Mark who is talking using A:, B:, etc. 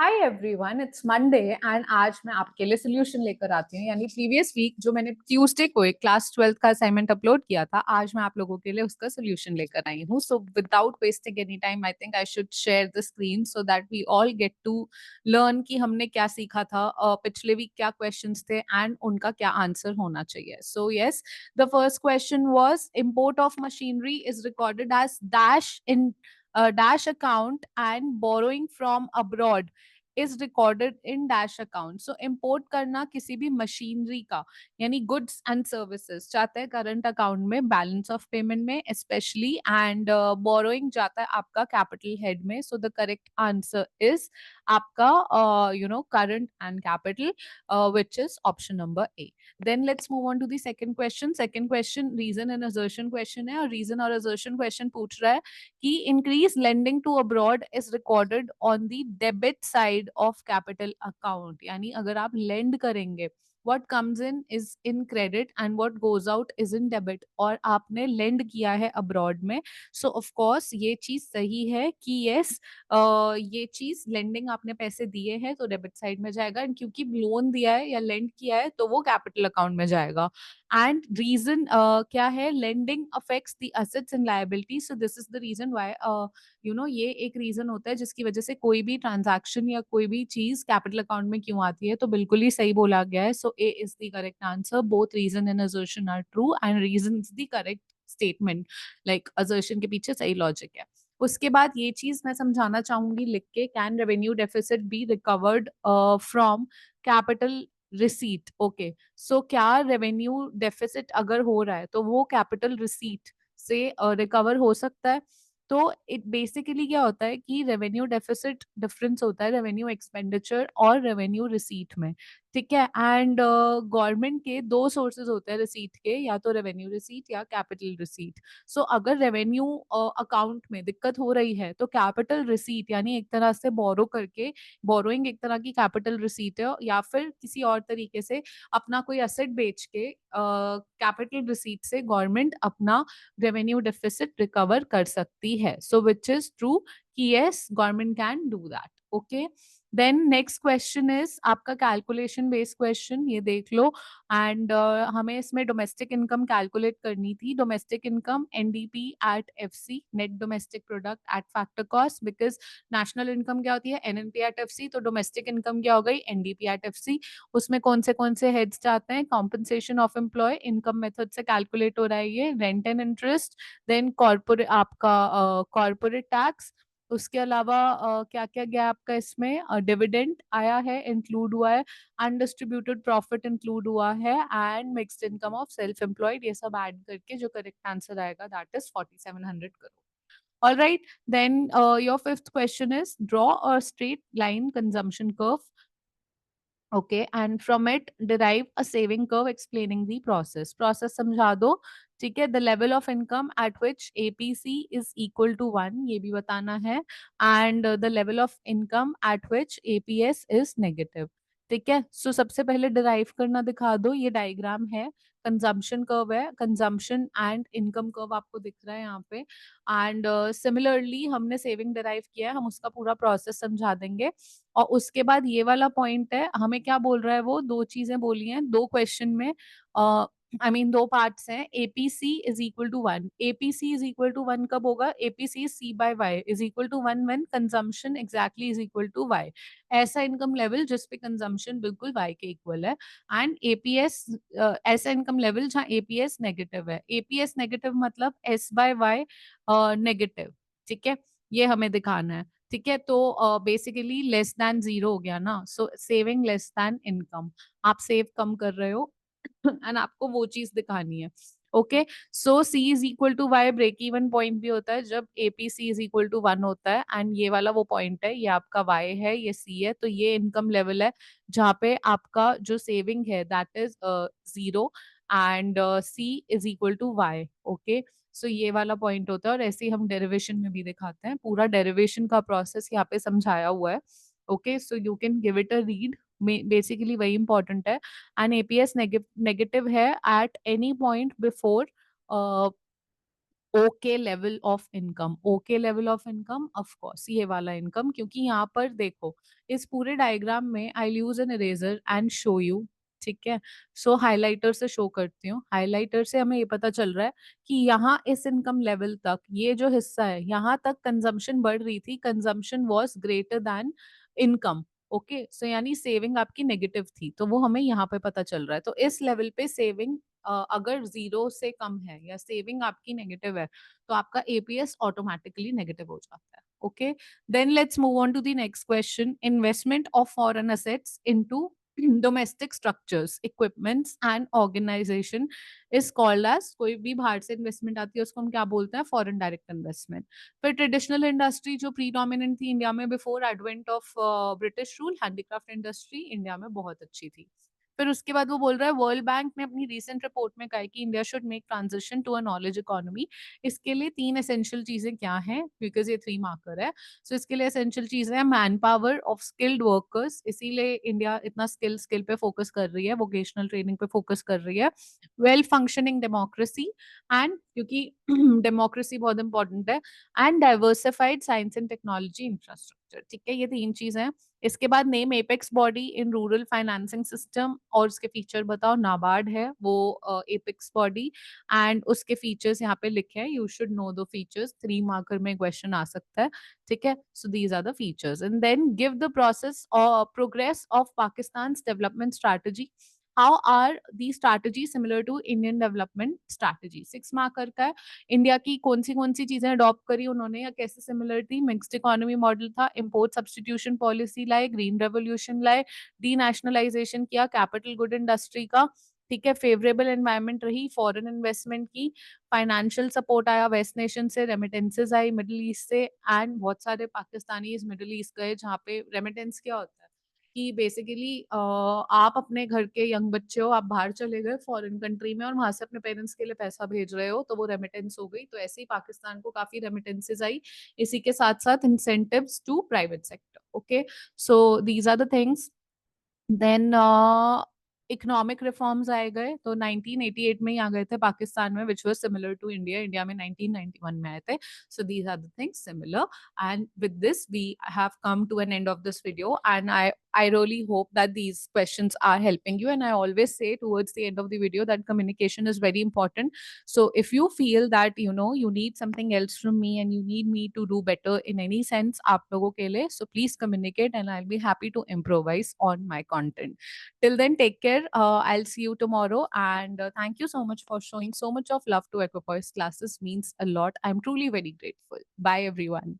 A: Hi everyone, it's Monday and आज मैं आपके लिए सोल्यूशन लेकर आती हूँ। यानी प्रीवियस वीक जो मैंने ट्यूसडे को एक क्लास 12th का असाइनमेंट अपलोड किया था, आज मैं आप लोगों के लिए उसका सोल्यूशन लेकर आई हूँ। So without wasting any time I think I should share the screen so that we all get to learn कि हमने क्या सीखा था, पिछले वीक क्या क्वेश्चंस थे एंड उनका क्या आंसर होना चाहिए। So yes, the first question was import of machinery is recorded as dash in dash account and borrowing from abroad is recorded in dash account. So import करना किसी भी machinery का यानी गुड्स एंड सर्विसेज जाता है current account में, balance of payment में specially, and borrowing जाता है आपका कैपिटल हेड में। So the correct answer is आपका current and capital, which is option number A. Then let's move on to the second question. Second question reason and assertion question है, और reason और assertion question पूछ रहा है कि increase lending to abroad is recorded on the debit side of capital account। यानी अगर आप lend करेंगे, what comes in is in credit and what goes out is in debit, और आपने lend किया है abroad में। so of course ये चीज सही है कि yes, ये चीज लेंडिंग आपने पैसे दिए हैं तो डेबिट साइड में जाएगा, एंड क्योंकि लोन दिया है या लेंड किया है तो वो कैपिटल अकाउंट में जाएगा। एंड रीजन क्या है, lending affects the assets and liability, so this is the reason why ये एक रीजन होता है जिसकी वजह से कोई भी ट्रांजैक्शन या कोई भी चीज कैपिटल अकाउंट में क्यों आती है। तो बिल्कुल ही सही बोला गया है। So A is the correct answer. Both reason and assertion are true and reason is the correct statement. Like assertion के पीछे सही लॉजिक है। उसके बाद ये चीज मैं समझाना चाहूंगी लिख के, can revenue deficit be recovered from capital receipt. Okay, so क्या रेवेन्यू डेफिसिट अगर हो रहा है तो वो कैपिटल रिसीट से रिकवर हो सकता है। तो इट बेसिकली क्या होता है कि रेवेन्यू डेफिसिट डिफरेंस होता है रेवेन्यू एक्सपेंडिचर और रेवेन्यू रिसीट में। ठीक है, एंड गवर्नमेंट के दो सोर्सेज होते हैं रिसीट के, या तो रेवेन्यू रिसीट या कैपिटल रिसीट। सो अगर रेवेन्यू अकाउंट में दिक्कत हो रही है तो कैपिटल रिसीट यानी एक तरह से बोरो करके, बोरोइंग एक तरह की कैपिटल रिसीट है, या फिर किसी और तरीके से अपना कोई असेट बेच के कैपिटल रिसीट से गवर्नमेंट अपना रेवेन्यू डेफिसिट रिकवर कर सकती है। सो विच इज ट्रू कि yes, government can do that. Okay, then next question is आपका कैलकुलेशन बेस्ड क्वेश्चन, ये देख लो। एंड हमें इसमें डोमेस्टिक इनकम कैलकुलेट करनी थी। Domestic income NDP at FC, net domestic product at factor cost, because national income क्या होती है, एनएनपी एट एफसी, तो डोमेस्टिक इनकम क्या हो गई, एनडीपी एट एफसी। उसमें कौन से हेड्स जाते हैं, compensation of employ, income method से कैलकुलेट हो रहा है ये, rent and interest, then corporate आपका कॉर्पोरेट टैक्स। उसके अलावा क्या क्या गया आपका इसमें, डिविडेंड आया है, इंक्लूड हुआ है, अनडिस्ट्रीब्यूटेड प्रॉफिट इंक्लूड हुआ है, and mixed income of self employed, ये सब ऐड करके जो करेक्ट आंसर आएगा that is 4700 crore. All right, then your fifth question is draw a straight line consumption curve. Okay, and from it derive a saving curve explaining the process. Process समझा दो। ठीक है, the level of income at which APC is equal to 1, ये भी बताना है, and the level of income at which APS is negative। ठीक है, सो सबसे पहले डिराइव करना दिखा दो, ये डायग्राम है, कंजम्पशन कर्व है, कंजम्पशन एंड इनकम कर्व आपको दिख रहा है यहाँ पे। एंड सिमिलरली हमने सेविंग डिराइव किया है, हम उसका पूरा प्रोसेस समझा देंगे। और उसके बाद ये वाला पॉइंट है, हमें क्या बोल रहा है, वो दो चीजें बोली हैं दो क्वेश्चन में, दो पार्ट्स हैं। APC is equal to 1, APC is equal to 1 कब होगा, APC C by Y is equal to 1 when consumption exactly is equal to Y. ऐसा इनकम लेवल जिसपे कंजम्पशन बिल्कुल वाई के इक्वल है। एंड एपीएस, ऐसा इनकम लेवल जहाँ APS negative है। एपीएस नेगेटिव मतलब एस बाय वाई नेगेटिव। ठीक है, ये हमें दिखाना है। ठीक है, तो बेसिकली लेस देन जीरो हो गया ना, so saving less than income, आप सेव कम कर रहे हो एंड आपको वो चीज दिखानी है। Okay, so C is equal to Y break even point भी होता है जब एपीसी इज इक्वल टू 1 होता है, एंड ये वाला वो पॉइंट है, ये आपका वाई है, ये सी है, तो ये इनकम लेवल है जहाँ पे आपका जो सेविंग है that is zero, and C is equal to Y. Okay, so ये वाला पॉइंट होता है, और ऐसे ही हम डेरिवेशन में भी दिखाते हैं, पूरा डेरिवेशन का प्रोसेस यहाँ पे समझाया हुआ है। Okay, so you can give it a read, basically वही इंपॉर्टेंट है। एंड एपीएस नेगेटिव है at any point before okay level of income, okay level of income of course ये वाला इनकम, क्योंकि यहाँ पर देखो इस पूरे डायग्राम में I use an eraser and show you, ठीक है। सो हाइलाइटर से शो करती हूँ, हाइलाइटर से हमें ये पता चल रहा है कि यहाँ इस इनकम लेवल तक ये जो हिस्सा है यहाँ तक कंजम्पशन बढ़ रही थी, consumption was greater than income, okay. So यानी सेविंग आपकी नेगेटिव थी, तो वो हमें यहाँ पे पता चल रहा है। तो इस लेवल पे सेविंग अगर 0 से कम है या सेविंग आपकी नेगेटिव है, तो आपका एपीएस ऑटोमेटिकली नेगेटिव हो जाता है, okay. Then let's move on to the next question. Investment of foreign assets into domestic structures, equipments and organisation is called as, कोई भी बाहर से इन्वेस्टमेंट आती है उसको हम क्या बोलते हैं, फॉरेन डायरेक्ट इन्वेस्टमेंट। फिर ट्रेडिशनल इंडस्ट्री जो प्रीडोमिनेंट थी इंडिया में before advent of British rule, handicraft industry India में बहुत अच्छी थी। फिर उसके बाद वो बोल रहा है वर्ल्ड बैंक ने अपनी रीसेंट रिपोर्ट में कहा है कि India should make transition to a knowledge economy. इसके लिए 3 एसेंशियल चीजें क्या हैं, बिकॉज ये 3 मार्कर है। सो इसके लिए एसेंशियल चीजें हैं man power of skilled workers, इसीलिए इंडिया इतना स्किल पे फोकस कर रही है, वोकेशनल ट्रेनिंग पे फोकस कर रही है। वेल फंक्शनिंग डेमोक्रेसी, एंड क्योंकि डेमोक्रेसी बहुत इंपॉर्टेंट है, and diversified science and technology infrastructure, ठीक है। ये 3 चीजें हैं। इसके बाद name apex body in rural financing system, और उसके फीचर बताओ। नाबार्ड है वो एपेक्स बॉडी, एंड उसके फीचर्स यहाँ पे लिखे हैं, you should know the features, 3 marker में क्वेश्चन आ सकता है, ठीक है। So these are the features and then give the process और progress of Pakistan development strategy. How are the strategy similar to Indian development strategy, 6 marker का है। India की कौन सी चीजें अडॉप्ट करी उन्होंने या कैसे सिमिलर थी, मिक्स्ड इकोनॉमी मॉडल था, इंपोर्ट सब्स्टिट्यूशन पॉलिसी लाए, ग्रीन रेवोल्यूशन लाए, डी नेशनलाइजेशन किया कैपिटल गुड इंडस्ट्री का, ठीक है। फेवरेबल एनवायरनमेंट रही फॉरेन इन्वेस्टमेंट की, फाइनेंशियल सपोर्ट आया वेस्ट नेशन से, रेमिटेंसेज आई मिडिल ईस्ट से, एंड बहुत सारे पाकिस्तानी मिडिल ईस्ट गए जहाँ पे रेमिटेंस क्या होता है कि बेसिकली आप अपने घर के यंग बच्चे हो, आप बाहर चले गए फॉरेन कंट्री में और वहां से अपने पेरेंट्स के लिए पैसा भेज रहे हो, तो वो रेमिटेंस हो गई। तो ऐसे ही पाकिस्तान को काफी रेमिटेंसेज आई, इसी के साथ साथ incentives to private sector, okay. So these are the things. Then economic reforms आए गए, तो 1988 में ही आ गए थे पाकिस्तान में, which was similar to India, India में 1991 में आए थे। So these are the things similar, and with this we have come to an end of this video, and I really hope that these questions are helping you. And I always say towards the end of the video that communication is very important. So if you feel that, you know, you need something else from me and you need me to do better in any sense, aap logo ke liye, so please communicate and I'll be happy to improvise on my content. Till then, take care. I'll see you tomorrow. And thank you so much for showing so much of love to Equipoise classes. Means a lot. I'm truly very grateful. Bye, everyone.